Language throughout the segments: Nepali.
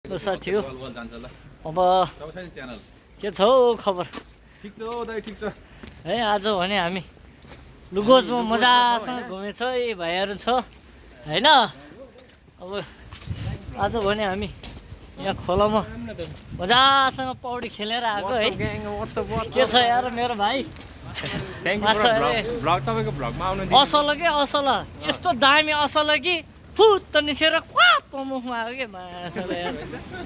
साथी हो अब के छ हौ खबर ठिक छ हो दाइ ठिक छ है आज भने हामी लुगोजमा मजासँग घुमेछ यी भाइहरू छ हैन अब आज भने हामी यहाँ खोलामा मजासँग पौडी खेलेर आएको है के छ यार मेरो भाइ असल के असल यस्तो दामी असल कि फुत्त निसेर क्वाप मुखमा आयो कि माछा यार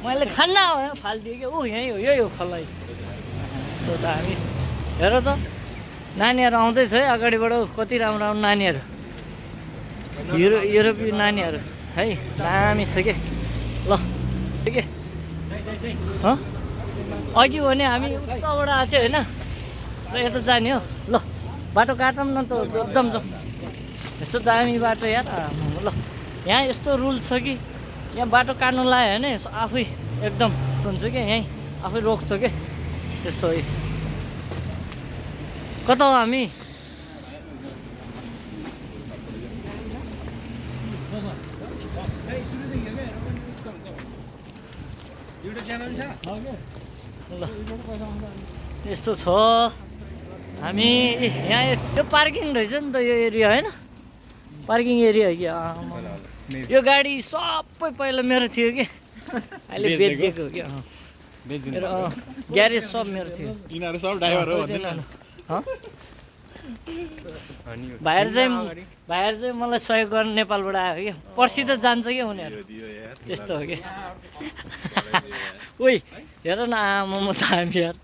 मैले खान्न फालिदिएँ कि यहीँ हो यही हो खोला यस्तो दामी हेर त नानीहरू आउँदैछ है अगाडिबाट कति राम्रो राम्रो नानीहरू युरोपीय नानीहरू है दामी छ के ल के अघि भने हामी उताबाट आएको थियो होइन र यता जाने हो ल बाटो काटौँ न त जाउँ यस्तो दामी बाटो यार ल यहाँ यस्तो रुल छ कि यहाँ बाटो काट्नु लाग्यो भने आफै एकदम हुन्छ क्या यहीँ आफै रोक्छ क्या त्यस्तो है कता हो हामी ल यस्तो छ हामी यहाँ त्यो पार्किङ रहेछ नि त यो एरिया होइन पार्किङ एरिया हो कि यो गाडी सबै पहिला मेरो थियो कि अहिले बेचिदिएको क्या मेरो ग्यारेज सब मेरो थियो यिनीहरू सब ड्राइभर हो भाइहरू चाहिँ मलाई सहयोग गर्न नेपालबाट आयो क्या पर्सि त जान्छ क्या उनीहरू त्यस्तो हो कि ओइ हेर न आमा म त हामी यार